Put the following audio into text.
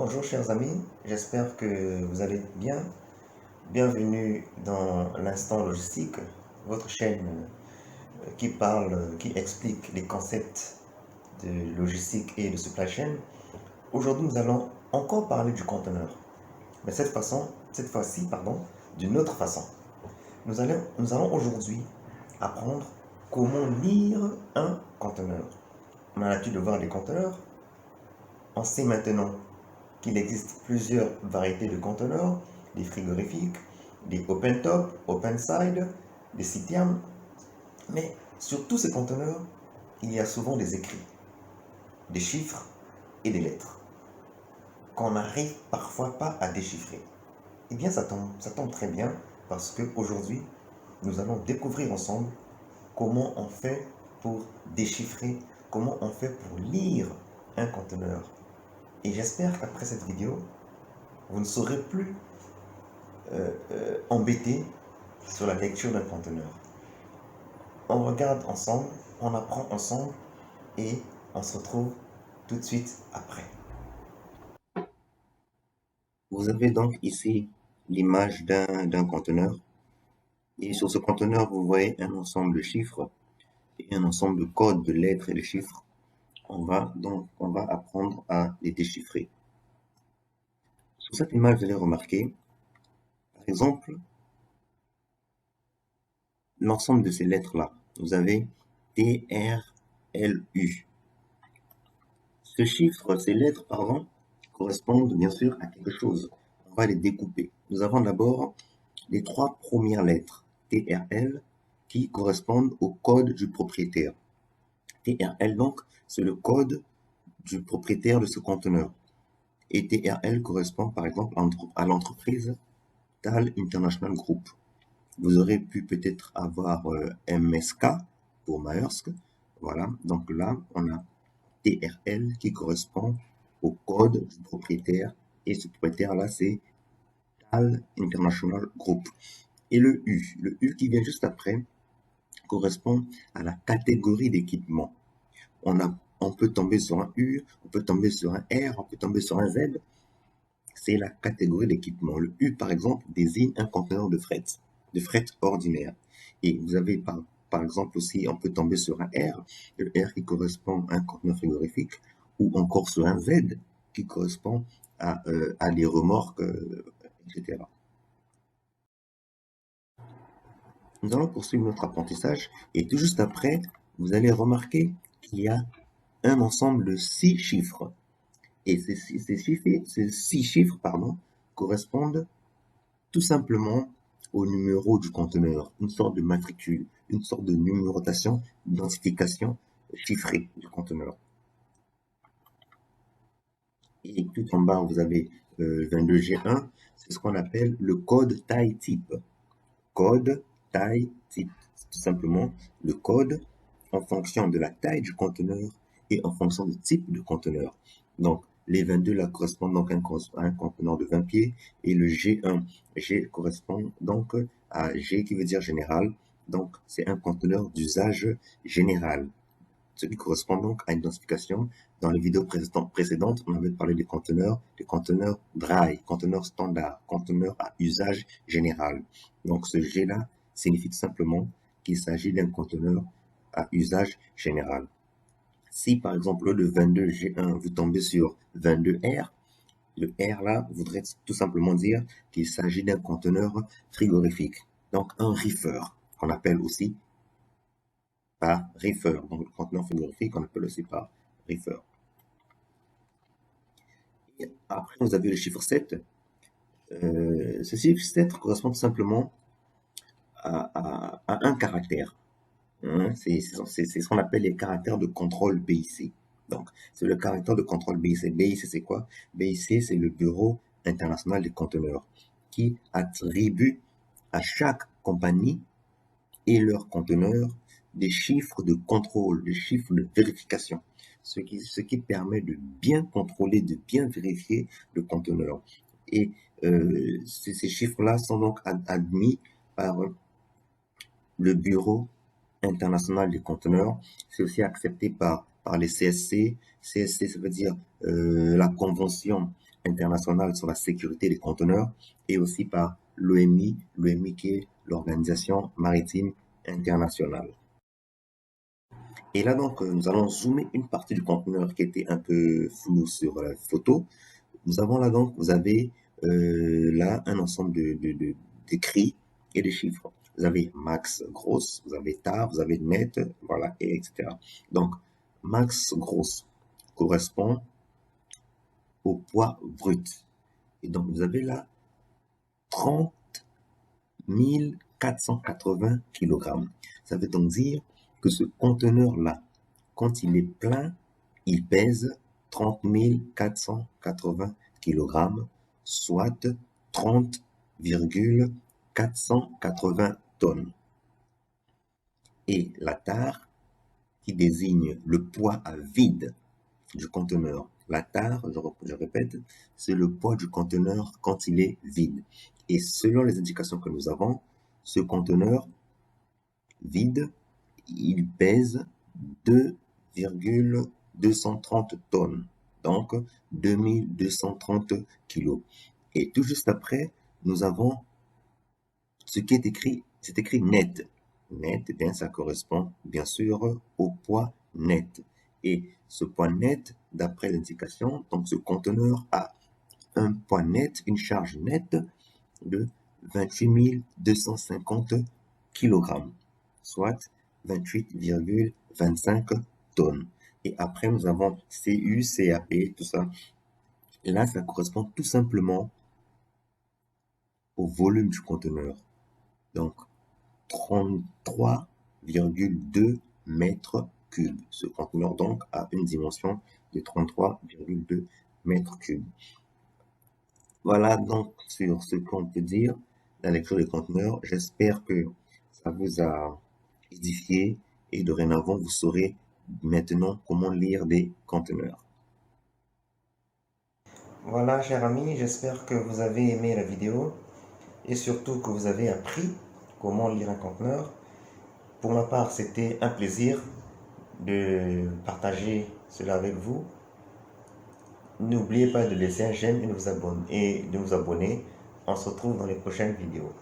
Bonjour chers amis, j'espère que vous allez bien. Bienvenue dans l'Instant Logistique, votre chaîne qui explique les concepts de logistique et de supply chain. Aujourd'hui, nous allons encore parler du conteneur, mais cette fois-ci, d'une autre façon. Nous allons aujourd'hui apprendre comment lire un conteneur. On a l'habitude de voir des conteneurs. On sait maintenant qu'il existe plusieurs variétés de conteneurs, des frigorifiques, des open top, open side, des CITIAM. Mais sur tous ces conteneurs, il y a souvent des écrits, des chiffres et des lettres qu'on n'arrive parfois pas à déchiffrer. Eh bien, ça tombe très bien parce qu'aujourd'hui, nous allons découvrir ensemble comment on fait pour déchiffrer, comment on fait pour lire un conteneur. Et j'espère qu'après cette vidéo, vous ne serez plus embêté sur la lecture d'un conteneur. On regarde ensemble, on apprend ensemble et on se retrouve tout de suite après. Vous avez donc ici l'image d'un conteneur et sur ce conteneur, vous voyez un ensemble de chiffres et un ensemble de codes, de lettres et de chiffres. On va apprendre à les déchiffrer. Sur cette image, vous allez remarquer, par exemple, l'ensemble de ces lettres-là. Vous avez T, R, L, U. Ces lettres, correspondent bien sûr à quelque chose. On va les découper. Nous avons d'abord les trois premières lettres, TRL, qui correspondent au code du propriétaire. TRL, donc, c'est le code du propriétaire de ce conteneur. Et TRL correspond, par exemple, à l'entreprise TAL International Group. Vous aurez pu peut-être avoir MSK pour Maersk. Voilà, donc là, on a TRL qui correspond au code du propriétaire. Et ce propriétaire-là, c'est TAL International Group. Et le U qui vient juste après, correspond à la catégorie d'équipement. On peut tomber sur un U, on peut tomber sur un R, on peut tomber sur un Z. C'est la catégorie d'équipement. Le U, par exemple, désigne un conteneur de fret ordinaire. Et vous avez par exemple aussi, on peut tomber sur un R, le R qui correspond à un conteneur frigorifique, ou encore sur un Z qui correspond à des remorques, etc. Nous allons poursuivre notre apprentissage et tout juste après, vous allez remarquer qu'il y a un ensemble de 6 chiffres. Et ces 6 chiffres correspondent tout simplement au numéro du conteneur, une sorte de matricule, une sorte de numérotation, d'identification chiffrée du conteneur. Et tout en bas, vous avez 22G1, c'est ce qu'on appelle le code taille type. Code taille type, c'est tout simplement le code en fonction de la taille du conteneur et en fonction du type de conteneur. Donc, les 22 là correspondent donc à un conteneur de 20 pieds et le G1, G correspond donc à G qui veut dire général. Donc, c'est un conteneur d'usage général. Ce qui correspond donc à une identification. Dans les vidéos précédentes, on avait parlé des conteneurs dry, conteneurs standard, conteneurs à usage général. Donc, ce G-là signifie tout simplement qu'il s'agit d'un conteneur à usage général. Si, par exemple, le 22G1, vous tombez sur 22R, le R là voudrait tout simplement dire qu'il s'agit d'un conteneur frigorifique. Donc, un reefer, qu'on appelle aussi par reefer. Donc, le conteneur frigorifique, on appelle aussi par reefer. Et après, vous avez le chiffre 7. Ce chiffre 7 correspond tout simplement à un caractère. C'est ce qu'on appelle les caractères de contrôle BIC. Donc, c'est le caractère de contrôle BIC. BIC, c'est quoi? BIC, c'est le Bureau international des conteneurs qui attribue à chaque compagnie et leurs conteneurs des chiffres de contrôle, des chiffres de vérification, ce qui permet de bien contrôler, de bien vérifier le conteneur. Et ces chiffres-là sont donc admis par le Bureau international des conteneurs. C'est aussi accepté par les CSC. CSC, ça veut dire la Convention internationale sur la sécurité des conteneurs et aussi par l'OMI, qui est l'Organisation maritime internationale. Et là, donc, nous allons zoomer une partie du conteneur qui était un peu flou sur la photo. Nous avons là, donc, vous avez là un ensemble d'écrits et de chiffres. Vous avez max grosse, vous avez tar, vous avez net, voilà, et etc. Donc, max grosse correspond au poids brut. Et donc, vous avez là 30 480 kg. Ça veut donc dire que ce conteneur-là, quand il est plein, il pèse 30 480 kg, soit 30,480 tonnes. Et la tare, qui désigne le poids à vide du conteneur. La tare, je répète, c'est le poids du conteneur quand il est vide. Et selon les indications que nous avons, ce conteneur vide, il pèse 2,230 tonnes, donc 2230 kilos. Et tout juste après, nous avons ce qui est écrit, c'est écrit net. Net, eh bien, ça correspond bien sûr au poids net. Et ce poids net, d'après l'indication, donc ce conteneur a un poids net, une charge nette de 28 250 kg, soit 28,25 tonnes. Et après, nous avons CU, CAP, tout ça. Et là, ça correspond tout simplement au volume du conteneur. Donc, 33,2 mètres cubes. Ce conteneur, donc, a une dimension de 33,2 mètres cubes. Voilà donc sur ce qu'on peut dire la lecture des conteneurs. J'espère que ça vous a édifié et dorénavant vous saurez maintenant comment lire des conteneurs. Voilà, chers amis, j'espère que vous avez aimé la vidéo et surtout que vous avez appris comment lire un conteneur. Pour ma part, c'était un plaisir de partager cela avec vous. N'oubliez pas de laisser un j'aime et de vous abonner. On se retrouve dans les prochaines vidéos.